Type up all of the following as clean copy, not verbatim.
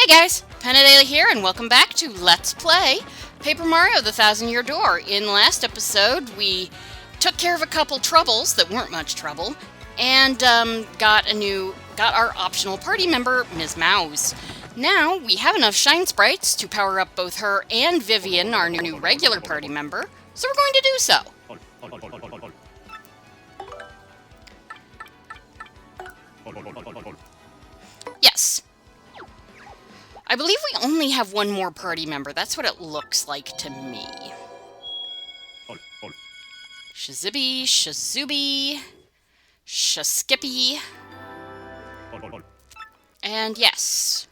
guys, Penadela here, and welcome back to Let's Play Paper Mario: The Thousand-Year Door. In the last episode, we took care of a couple troubles that weren't much trouble, and got our optional party member, Ms. Mouse. Now, we have enough Shine Sprites to power up both her and Vivian, our new regular party member, so we're going to do so. Yes. I believe we only have one more party member. That's what it looks like to me. Shazibby, Shazubi, Shaskippy. And yes.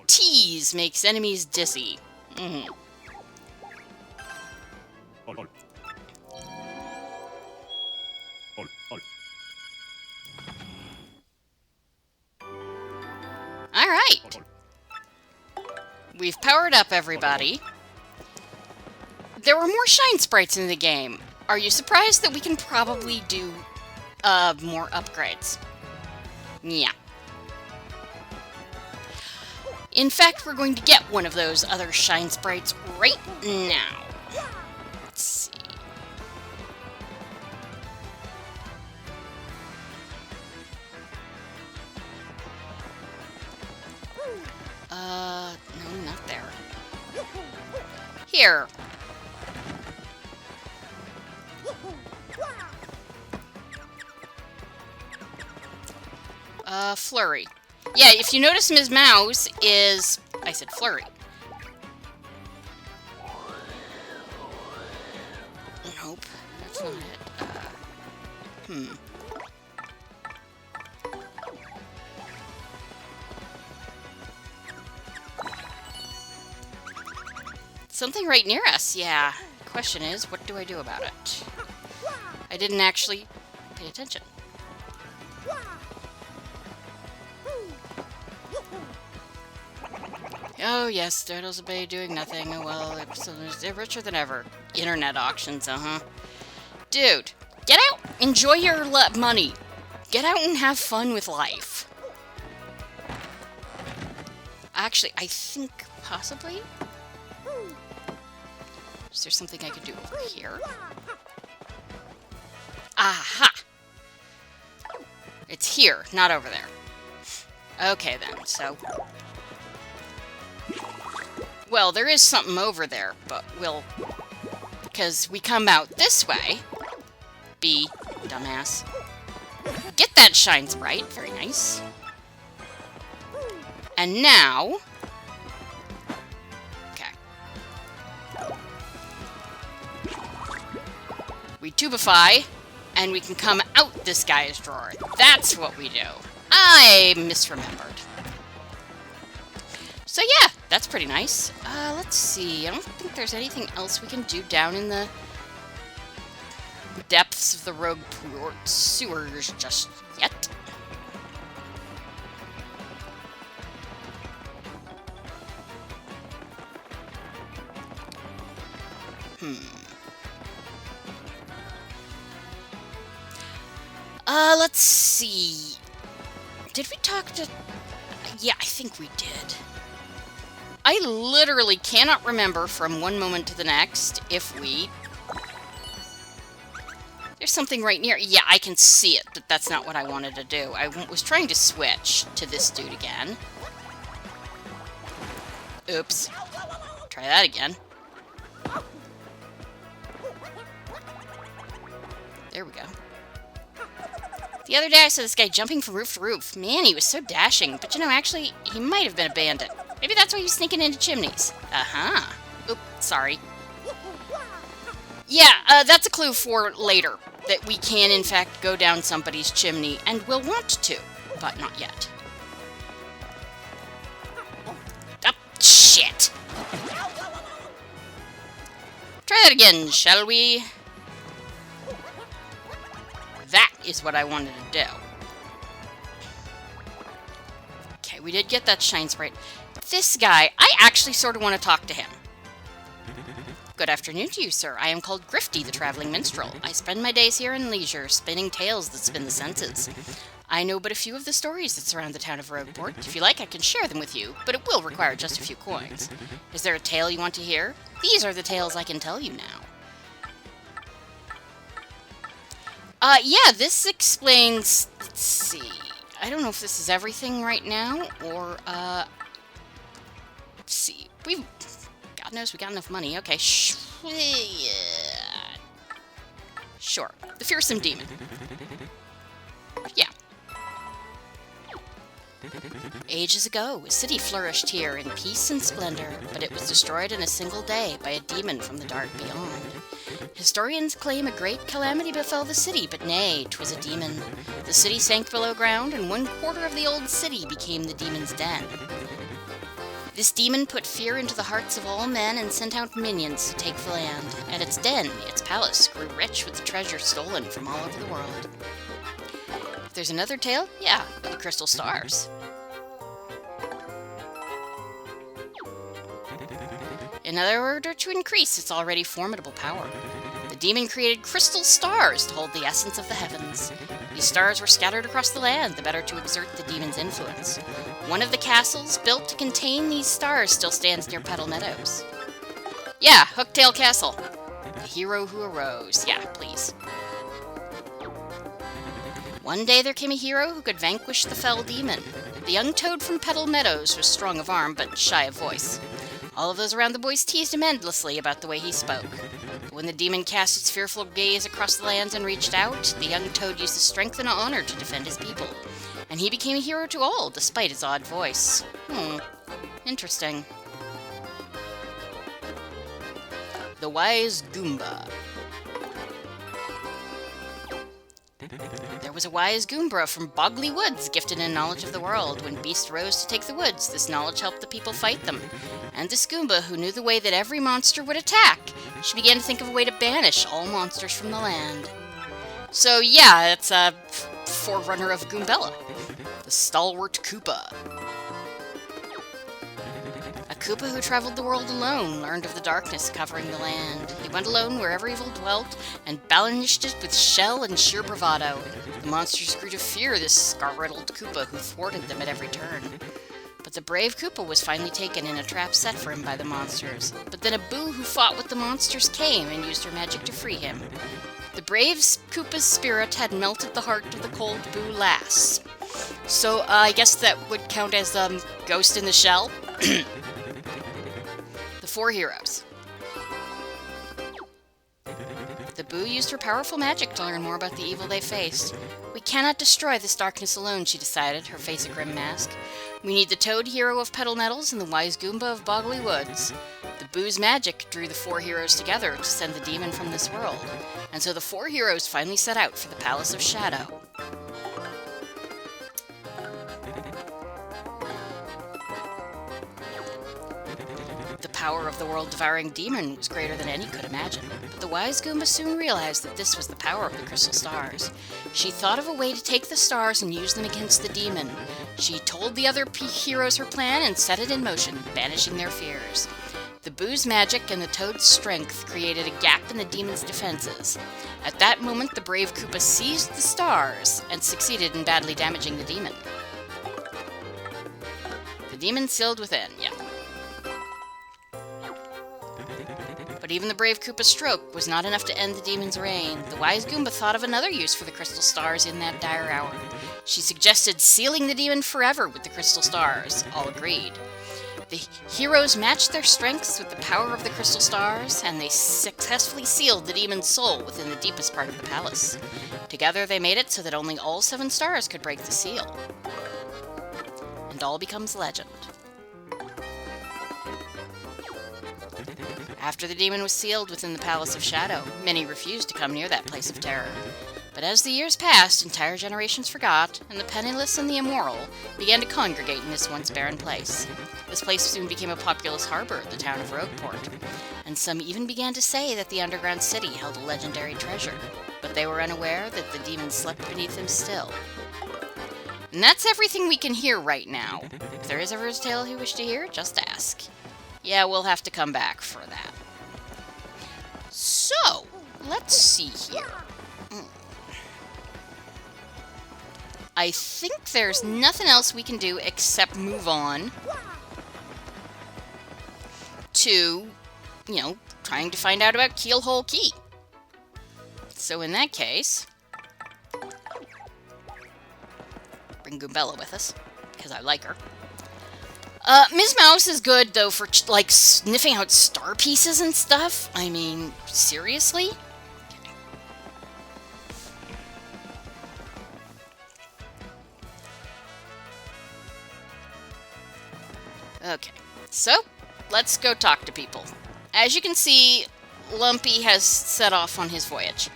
Tease makes enemies dizzy. Alright. We've powered up everybody. There were more Shine Sprites in the game. Are you surprised that we can probably do more upgrades? Yeah. In fact, we're going to get one of those other Shine Sprites right now. Let's see. No, not there. Here. Flurry. Yeah, if you notice, Ms. Mouse is... I said Flurry. Nope, that's not it. Something right near us, yeah. Question is, what do I do about it? I didn't actually pay attention. Oh yes, Turtles Bay doing nothing. Oh well, they're richer than ever. Internet auctions, Dude, get out! Enjoy your money! Get out and have fun with life. Actually, I think possibly... Is there something I could do over here? Aha! It's here, not over there. Okay then, so... Well, there is something over there, but we'll... Because we come out this way. B, dumbass. Get that Shine Sprite, very nice. And now... We tubify, and we can come out this guy's drawer. That's what we do. I misremembered. So yeah, that's pretty nice. Let's see. I don't think there's anything else we can do down in the depths of the rogue sewers just yet. Let's see. Did we talk to... Yeah, I think we did. I literally cannot remember from one moment to the next if we... There's something right near... Yeah, I can see it, but that's not what I wanted to do. I was trying to switch to this dude again. Oops. Try that again. There we go. The other day I saw this guy jumping from roof to roof. Man, he was so dashing. But you know, actually, he might have been a bandit. Maybe that's why he was sneaking into chimneys. Uh-huh. Oop, sorry. Yeah, that's a clue for later. That we can, in fact, go down somebody's chimney. And we'll want to, but not yet. Oh, shit. Try that again, shall we? That is what I wanted to do. Okay, we did get that Shine Sprite. This guy, I actually sort of want to talk to him. Good afternoon to you, sir. I am called Grifty, the traveling minstrel. I spend my days here in leisure, spinning tales that spin the senses. I know but a few of the stories that surround the town of Rogueport. If you like, I can share them with you, but it will require just a few coins. Is there a tale you want to hear? These are the tales I can tell you now. Yeah, this explains... Let's see. I don't know if this is everything right now, or, let's see. God knows we got enough money. Okay, sure. The fearsome demon. Yeah. Ages ago, a city flourished here in peace and splendor, but it was destroyed in a single day by a demon from the dark beyond. Historians claim a great calamity befell the city, but nay, 'twas a demon. The city sank below ground, and 1/4 of the old city became the demon's den. This demon put fear into the hearts of all men and sent out minions to take the land, and its den, its palace, grew rich with treasure stolen from all over the world. If there's another tale, yeah, the crystal stars. In order to increase its already formidable power, the demon created crystal stars to hold the essence of the heavens. These stars were scattered across the land, the better to exert the demon's influence. One of the castles built to contain these stars still stands near Petal Meadows. Yeah, Hooktail Castle. The hero who arose. Yeah, please. One day there came a hero who could vanquish the fell demon. The young toad from Petal Meadows was strong of arm, but shy of voice. All of those around the boys teased him endlessly about the way he spoke. But when the demon cast its fearful gaze across the lands and reached out, the young toad used his strength and honor to defend his people. And he became a hero to all, despite his odd voice. Interesting. The Wise Goomba. There was a wise Goombra from Bogley Woods, gifted in knowledge of the world. When beasts rose to take the woods, this knowledge helped the people fight them. And this Goomba, who knew the way that every monster would attack, she began to think of a way to banish all monsters from the land. So yeah, it's a forerunner of Goombella, the stalwart Koopa. A Koopa who traveled the world alone learned of the darkness covering the land. He went alone wherever evil dwelt and banished it with shell and sheer bravado. The monsters grew to fear this scar-riddled Koopa who thwarted them at every turn. But the brave Koopa was finally taken in a trap set for him by the monsters. But then a Boo who fought with the monsters came and used her magic to free him. The brave Koopa's spirit had melted the heart of the cold Boo lass. So I guess that would count as Ghost in the Shell. The four heroes. The Boo used her powerful magic to learn more about the evil they faced. We cannot destroy this darkness alone, she decided, her face a grim mask. We need the Toad hero of Petal Nettles and the Wise Goomba of Bogley Woods. The Boo's magic drew the four heroes together to send the demon from this world. And so the four heroes finally set out for the Palace of Shadow. The power of the world-devouring demon was greater than any could imagine, but the wise Goomba soon realized that this was the power of the crystal stars. She thought of a way to take the stars and use them against the demon. She told the other heroes her plan and set it in motion, banishing their fears. The Boo's magic and the Toad's strength created a gap in the demon's defenses. At that moment, the brave Koopa seized the stars and succeeded in badly damaging the demon. The demon sealed within, yeah. But even the brave Koopa's stroke was not enough to end the demon's reign. The wise Goomba thought of another use for the crystal stars in that dire hour. She suggested sealing the demon forever with the crystal stars. All agreed. The heroes matched their strengths with the power of the crystal stars, and they successfully sealed the demon's soul within the deepest part of the palace. Together they made it so that only all 7 stars could break the seal. And all becomes legend. After the demon was sealed within the Palace of Shadow, many refused to come near that place of terror. But as the years passed, entire generations forgot, and the penniless and the immoral began to congregate in this once barren place. This place soon became a populous harbor, the town of Rogueport, and some even began to say that the underground city held a legendary treasure, but they were unaware that the demon slept beneath them still. And that's everything we can hear right now. If there is ever a tale you wish to hear, just ask. Yeah, we'll have to come back for that. So, let's see here. I think there's nothing else we can do except move on to, trying to find out about Keelhole Key. So in that case, bring Goombella with us, because I like her. Ms. Mouse is good, though, for, like, sniffing out star pieces and stuff. I mean, seriously? Okay, so let's go talk to people. As you can see, Lumpy has set off on his voyage.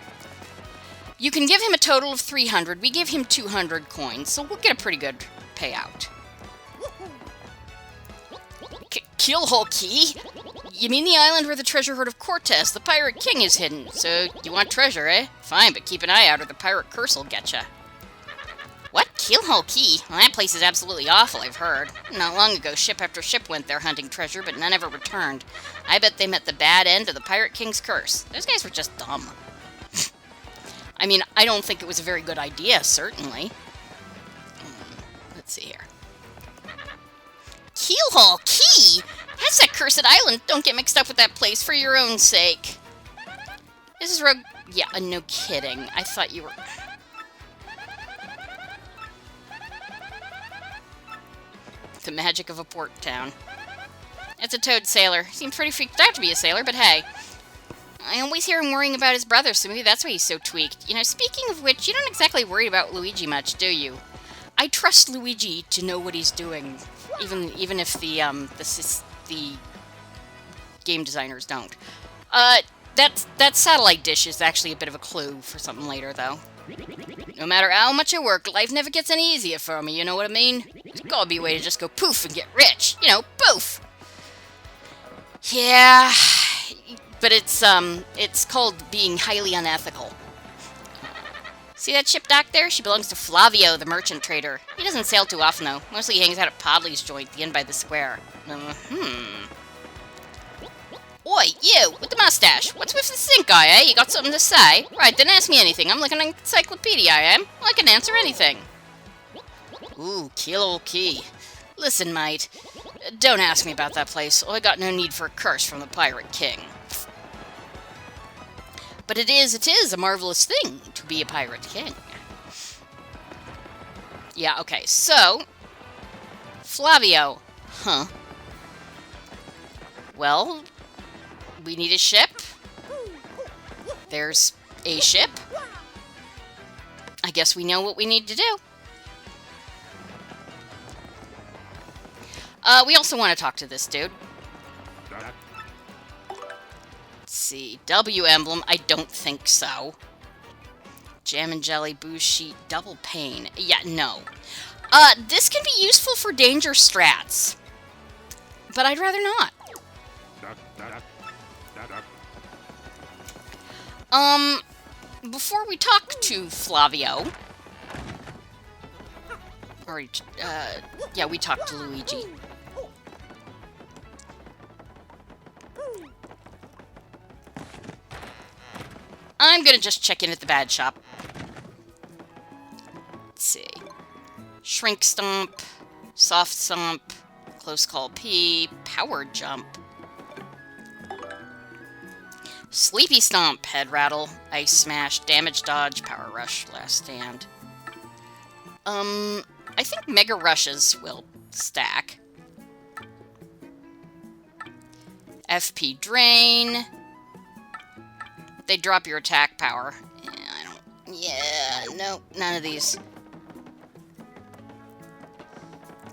You can give him a total of 300. We give him 200 coins, so we'll get a pretty good payout. Keelhole Key? You mean the island where the treasure hoard of Cortez, the pirate king, is hidden? So, you want treasure, eh? Fine, but keep an eye out or the pirate curse will get ya. What? Keelhole Key? Well, that place is absolutely awful, I've heard. Not long ago, ship after ship went there hunting treasure, but none ever returned. I bet they met the bad end of the pirate king's curse. Those guys were just dumb. I mean, I don't think it was a very good idea, certainly. Let's see here. Keelhole Key? That's that cursed island. Don't get mixed up with that place for your own sake. This is Rogue... Yeah, no kidding. I thought you were... The magic of a port town. It's a toad sailor. Seemed pretty freaked out to be a sailor, but hey. I always hear him worrying about his brother, so maybe that's why he's so tweaked. Speaking of which, you don't exactly worry about Luigi much, do you? I trust Luigi to know what he's doing, even if the game designers don't. That satellite dish is actually a bit of a clue for something later, though. No matter how much I work, life never gets any easier for me, you know what I mean? There's gotta be a way to just go poof and get rich. Poof! Yeah, but it's called being highly unethical. See that ship dock there? She belongs to Flavio, the merchant trader. He doesn't sail too often, though. Mostly he hangs out at Podley's joint, the inn by the square. Oi, you, with the mustache. What's with the stink eye, eh? You got something to say? Right, then ask me anything. I'm like an encyclopedia, I am. I can answer anything. Ooh, Keelhole Key. Listen, mate. Don't ask me about that place. I got no need for a curse from the Pirate King. But it is a marvelous thing to be a Pirate King. Yeah, okay, so... Flavio. Huh. Well... We need a ship. There's a ship. I guess we know what we need to do. We also want to talk to this dude. Let's see. W emblem. I don't think so. Jam and jelly, booze sheet, double pane. Yeah, no. This can be useful for danger strats. But I'd rather not. Before we talk to Flavio... Or, yeah, we talked to Luigi. I'm gonna just check in at the bad shop. Let's see. Shrink Stomp, Soft Stomp, Close Call P, Power Jump. Sleepy Stomp, Head Rattle, Ice Smash, Damage Dodge, Power Rush, Last Stand. I think Mega Rushes will stack. FP Drain. They drop your attack power. Yeah, no, none of these.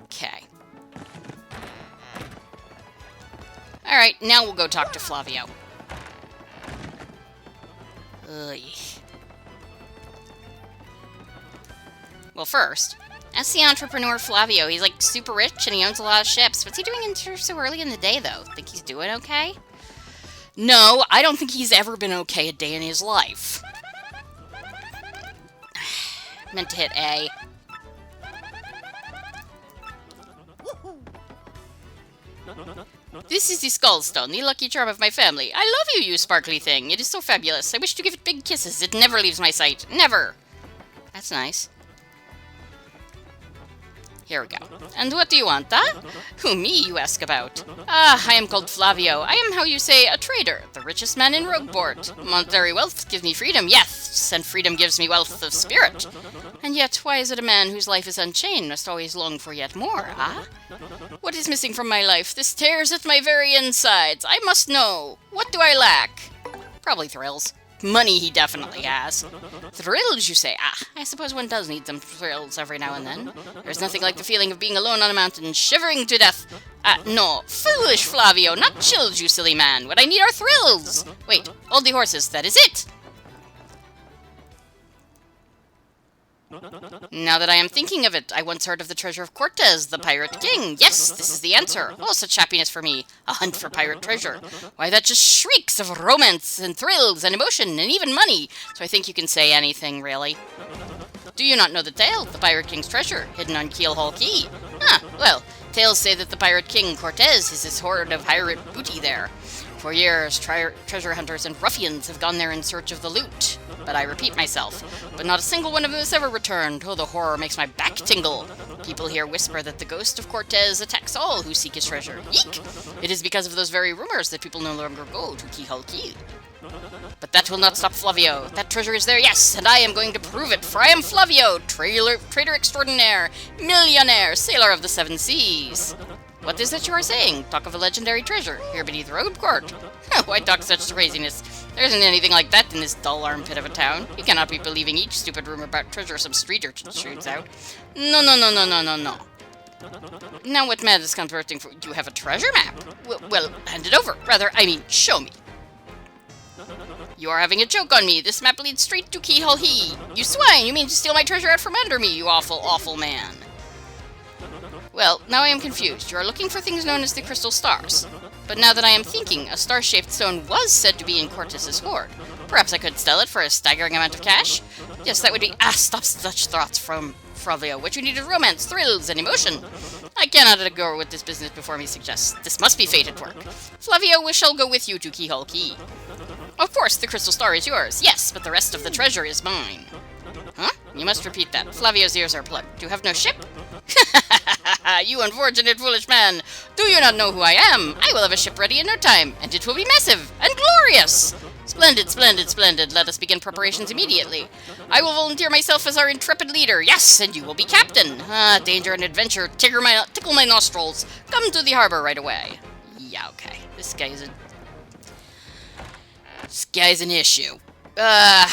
Okay. Alright, now we'll go talk to Flavio. Ugh. Well, first, ask the entrepreneur Flavio. He's like super rich and he owns a lot of ships. What's he doing in here so early in the day, though? Think he's doing okay? No, I don't think he's ever been okay a day in his life. Meant to hit A. This is the Skullstone, the lucky charm of my family. I love you, you sparkly thing. It is so fabulous. I wish to give it big kisses. It never leaves my sight. Never. That's nice. Here we go. And what do you want, huh? Who, me, you ask about? Ah, I am called Flavio. I am, how you say, a trader, the richest man in Rogueport. Monetary wealth gives me freedom, yes, and freedom gives me wealth of spirit. And yet, why is it a man whose life is unchained must always long for yet more, ah? What is missing from my life? This tears at my very insides. I must know. What do I lack? Probably thrills. Money he definitely has. Thrills, you say? Ah, I suppose one does need some thrills every now and then. There's nothing like the feeling of being alone on a mountain, shivering to death. No, foolish Flavio, not chills, you silly man. What I need are thrills. Wait, hold the horses, that is it. Now that I am thinking of it, I once heard of the treasure of Cortez, the pirate king. Yes, this is the answer. Oh, such happiness for me. A hunt for pirate treasure. Why, that just shrieks of romance and thrills and emotion and even money. So I think you can say anything, really. Do you not know the tale? The pirate king's treasure, hidden on Keelhaul Key. Ah, well, tales say that the pirate king, Cortez, is his hoard of pirate booty there. For years, treasure hunters and ruffians have gone there in search of the loot. But I repeat myself, but not a single one of them has ever returned. Oh, the horror makes my back tingle. People here whisper that the ghost of Cortez attacks all who seek his treasure. Eek! It is because of those very rumors that people no longer go to Keelhaul Key. But that will not stop Flavio. That treasure is there, yes, and I am going to prove it, for I am Flavio, trader extraordinaire, millionaire, sailor of the seven seas. What is that you are saying? Talk of a legendary treasure here beneath Rogueport. Why talk such craziness? There isn't anything like that in this dull armpit of a town. You cannot be believing each stupid rumor about treasure some street urchin shoots out. No. Now what madness comes bursting for? You have a treasure map? Well, hand it over. Rather, I mean, show me. You are having a joke on me. This map leads straight to Keelhaul Key. You swine! You mean to steal my treasure out from under me, you awful, awful man. Well, now I am confused. You are looking for things known as the crystal stars. But now that I am thinking, a star-shaped stone was said to be in Cortez's hoard. Perhaps I could sell it for a staggering amount of cash? Yes, that would be... stop such thoughts from Flavio. What you need is romance, thrills, and emotion. I cannot go with this business before me suggests. This must be fated work. Flavio, we shall go with you to Keelhaul Key. Of course, the crystal star is yours. Yes, but the rest of the treasure is mine. Huh? You must repeat that. Flavio's ears are plugged. Do you have no ship? You unfortunate foolish man! Do you not know who I am? I will have a ship ready in no time, and it will be massive and glorious! Splendid, splendid, splendid. Let us begin preparations immediately. I will volunteer myself as our intrepid leader. Yes, and you will be captain. Danger and adventure tickle my nostrils. Come to the harbor right away. Yeah, okay. This guy's an issue. I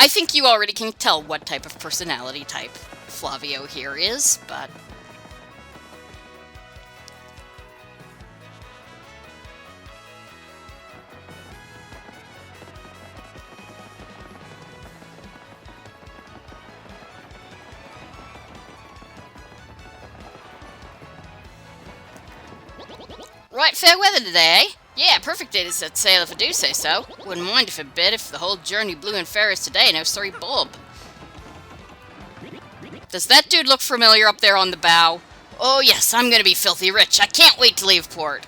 think you already can tell what type of personality type Flavio here is, but... Right, fair weather today. Yeah, perfect day to set sail if I do say so. Wouldn't mind if a bit if the whole journey blew and fair as today, no sorry bulb. Does that dude look familiar up there on the bow? Oh yes, I'm gonna be filthy rich. I can't wait to leave port.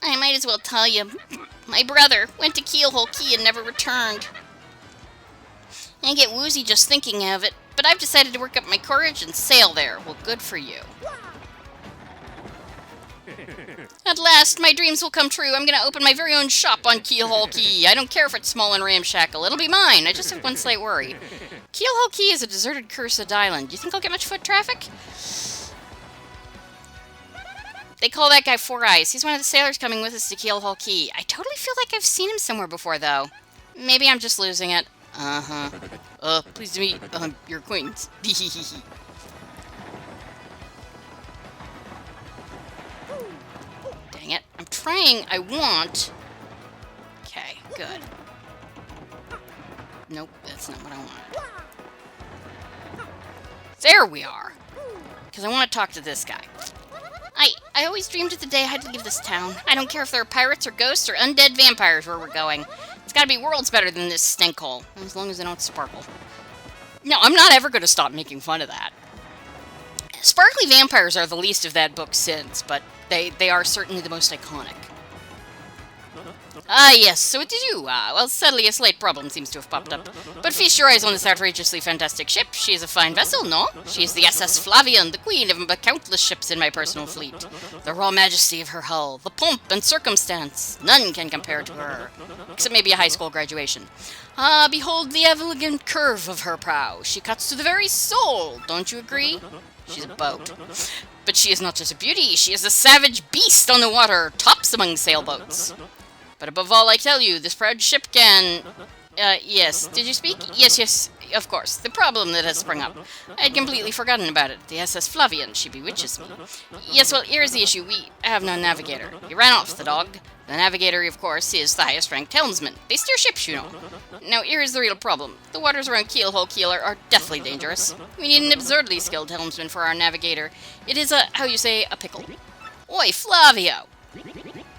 I might as well tell you. My brother went to Keelhaul Key and never returned. I get woozy just thinking of it, but I've decided to work up my courage and sail there. Well, good for you. At last, my dreams will come true. I'm going to open my very own shop on Keelhaul Key. I don't care if it's small and ramshackle. It'll be mine. I just have one slight worry. Keelhaul Key is a deserted, cursed island. Do you think I'll get much foot traffic? They call that guy Four Eyes. He's one of the sailors coming with us to Keelhaul Key. I totally feel like I've seen him somewhere before, though. Maybe I'm just losing it. Pleased to meet your acquaintance. Dang it. I'm trying. I want... Okay, good. Nope, that's not what I wanted. There we are. Because I want to talk to this guy. I always dreamed of the day I had to leave this town. I don't care if there are pirates or ghosts or undead vampires where we're going. It's gotta be worlds better than this stinkhole. As long as they don't sparkle. No, I'm not ever going to stop making fun of that. Sparkly vampires are the least of that book's sins, but they are certainly the most iconic. Ah, yes, so it is you. Well, sadly, a slight problem seems to have popped up. But feast your eyes on this outrageously fantastic ship. She is a fine vessel, no? She is the SS Flavian, the queen of countless ships in my personal fleet. The raw majesty of her hull, the pomp and circumstance, none can compare to her. Except maybe a high school graduation. Ah, behold the elegant curve of her prow. She cuts to the very soul, don't you agree? She's a boat. But she is not just a beauty, she is a savage beast on the water, tops among sailboats. But above all, I tell you, this proud ship can... yes. Did you speak? Yes, of course. The problem that has sprung up. I had completely forgotten about it. The SS Flavian, she bewitches me. Yes, well, here's the issue. We have no navigator. He ran off, the dog. The navigator, of course, is the highest-ranked helmsman. They steer ships, you know. Now, here is the real problem. The waters around Keelhole Keeler are deathly dangerous. We need an absurdly skilled helmsman for our navigator. It is a, how you say, a pickle. Oi, Flavio!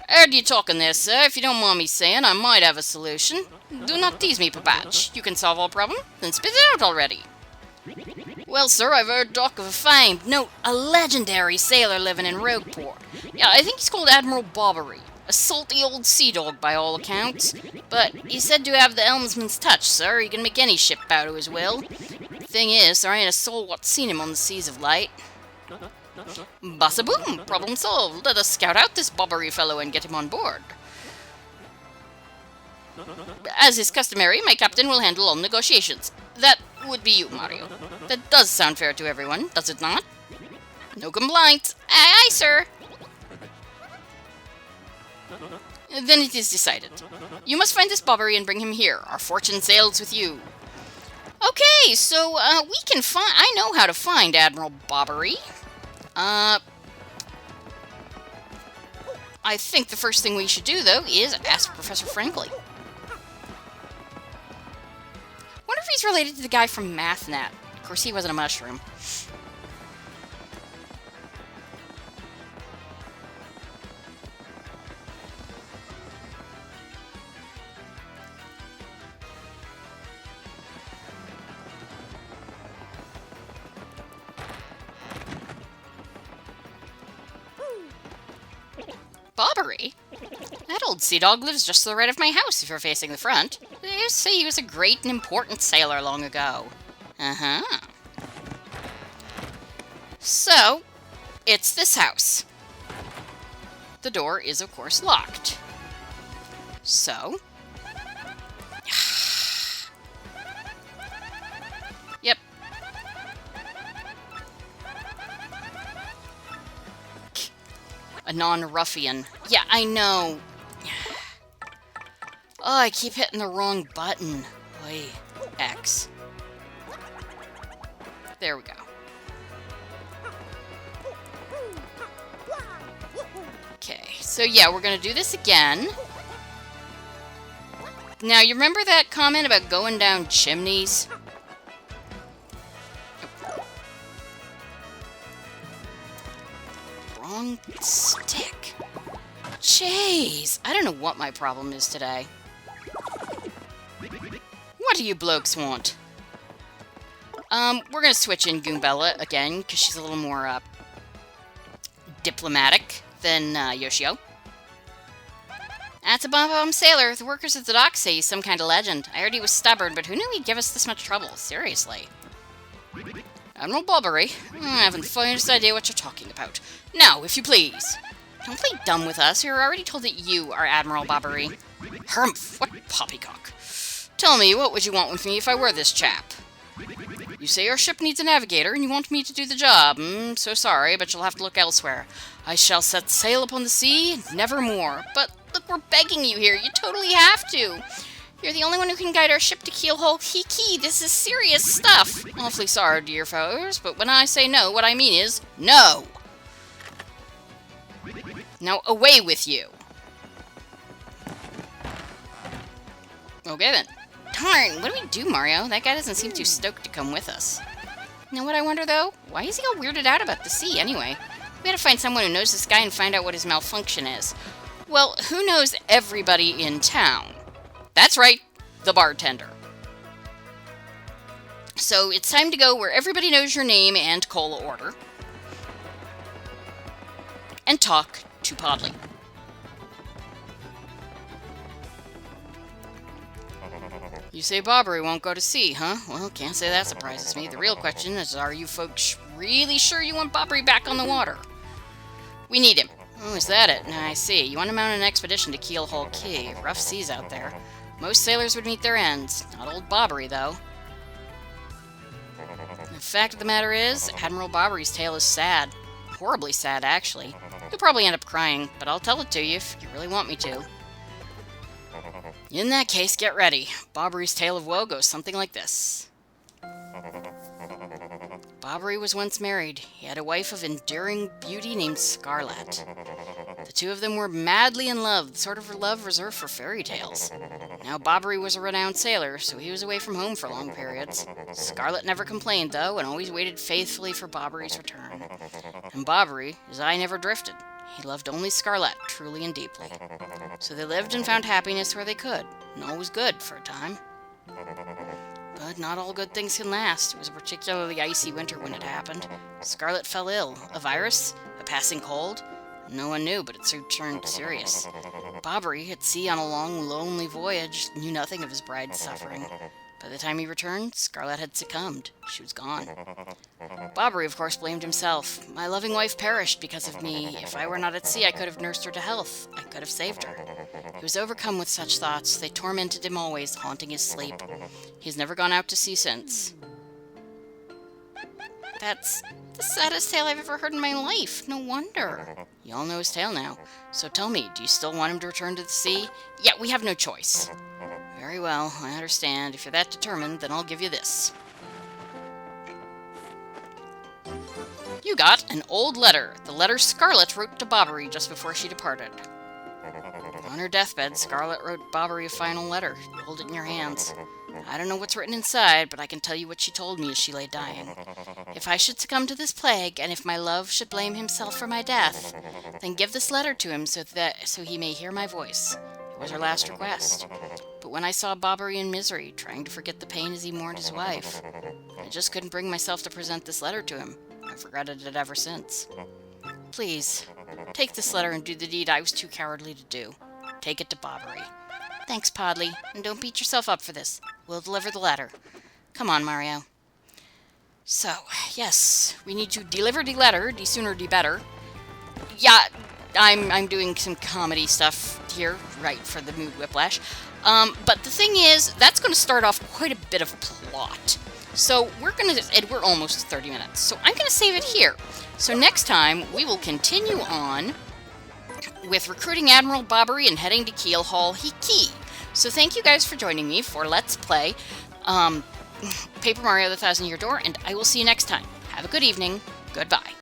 I heard you talking there, sir. If you don't mind me saying, I might have a solution. Do not tease me, Papatch. You can solve all problem? Then spit it out already. Well, sir, I've heard talk of a famed, no, a legendary sailor living in Rogueport. Yeah, I think he's called Admiral Bobbery. A salty old sea dog by all accounts. But he's said to have the helmsman's touch, sir. He can make any ship bow to his will. Thing is, there ain't a soul what's seen him on the seas of light. Bassa boom! Problem solved. Let us scout out this Bobbery fellow and get him on board. As is customary, my captain will handle all negotiations. That would be you, Mario. That does sound fair to everyone, does it not? No complaints. Aye, aye, sir. Then it is decided. You must find this Bobbery and bring him here. Our fortune sails with you. Okay, so, we can find... I know how to find Admiral Bobbery. I think the first thing we should do, though, is ask Professor Frankly. Wonder if he's related to the guy from MathNet. Of course, he wasn't a mushroom. Bobbery? That old sea dog lives just to the right of my house if you're facing the front. They say he was a great and important sailor long ago. Uh-huh. So, it's this house. The door is, of course, locked. So... Yep. A non-ruffian. Yeah, I know. Oh, I keep hitting the wrong button. Oy. X. There we go. Okay, so yeah, we're gonna do this again. Now, you remember that comment about going down chimneys? Wrong stick. Jeez, I don't know what my problem is today. What do you blokes want? We're gonna switch in Goombella again, because she's a little more, diplomatic than, Yoshio. That's a bomb sailor. The workers at the dock say he's some kind of legend. I heard he was stubborn, but who knew he'd give us this much trouble? Seriously. Admiral Bobbery? I haven't the faintest idea what you're talking about. Now, if you please. Don't play dumb with us. You're already told that you are Admiral Bobbery. Humph, what poppycock. Tell me, what would you want with me if I were this chap? You say your ship needs a navigator, and you want me to do the job. So sorry, but you'll have to look elsewhere. I shall set sail upon the sea, nevermore. But look, we're begging you here. You totally have to. You're the only one who can guide our ship to Keelhole Key. This is serious stuff. Awfully sorry, dear fellows, but when I say no, what I mean is no. Now, away with you. Okay, then. Darn, what do we do, Mario? That guy doesn't seem too stoked to come with us. You know what I wonder, though? Why is he all weirded out about the sea, anyway? We gotta find someone who knows this guy and find out what his malfunction is. Well, who knows everybody in town? That's right, the bartender. So, it's time to go where everybody knows your name and cola order. And talk to Podley. You say Bobbery won't go to sea, huh? Well, can't say that surprises me. The real question is, are you folks really sure you want Bobbery back on the water? We need him. Oh, is that it? I see. You want to mount an expedition to Keelhaul Key. Rough seas out there. Most sailors would meet their ends. Not old Bobbery, though. The fact of the matter is, Admiral Bobbery's tale is sad. Horribly sad, actually. You'll probably end up crying, but I'll tell it to you if you really want me to. In that case, get ready. Bobbery's tale of woe goes something like this. Bobbery was once married. He had a wife of enduring beauty named Scarlet. The two of them were madly in love, the sort of love reserved for fairy tales. Now, Bobbery was a renowned sailor, so he was away from home for long periods. Scarlet never complained, though, and always waited faithfully for Bobbery's return. And Bobbery, his eye never drifted. He loved only Scarlet, truly and deeply. So they lived and found happiness where they could, and all was good for a time. But not all good things can last. It was a particularly icy winter when it happened. Scarlet fell ill. A virus? A passing cold? No one knew, but it soon turned serious. Bobbery, at sea on a long, lonely voyage, knew nothing of his bride's suffering. By the time he returned, Scarlet had succumbed. She was gone. Bobbery, of course, blamed himself. My loving wife perished because of me. If I were not at sea, I could have nursed her to health. I could have saved her. He was overcome with such thoughts. They tormented him always, haunting his sleep. He has never gone out to sea since. That's the saddest tale I've ever heard in my life. No wonder. You all know his tale now. So tell me, do you still want him to return to the sea? Yeah, we have no choice. Very well, I understand. If you're that determined, then I'll give you this. You got an old letter. The letter Scarlet wrote to Bobbery just before she departed. On her deathbed, Scarlet wrote Bobbery a final letter. You hold it in your hands. I don't know what's written inside, but I can tell you what she told me as she lay dying. If I should succumb to this plague, and if my love should blame himself for my death, then give this letter to him so he may hear my voice. It was her last request. But when I saw Bobbery in misery, trying to forget the pain as he mourned his wife, I just couldn't bring myself to present this letter to him. I've regretted it ever since. Please, take this letter and do the deed I was too cowardly to do. Take it to Bobbery. Thanks, Podley, and don't beat yourself up for this. We'll deliver the letter. Come on, Mario. So, yes, we need to deliver the letter, the sooner the better. Yeah, I'm doing some comedy stuff here, right, for the mood whiplash. But the thing is, that's going to start off quite a bit of plot. So we're almost 30 minutes, so I'm going to save it here. So next time, we will continue on with recruiting Admiral Bobbery and heading to Keelhaul Key. So thank you guys for joining me for Let's Play Paper Mario: The Thousand Year Door, and I will see you next time. Have a good evening. Goodbye.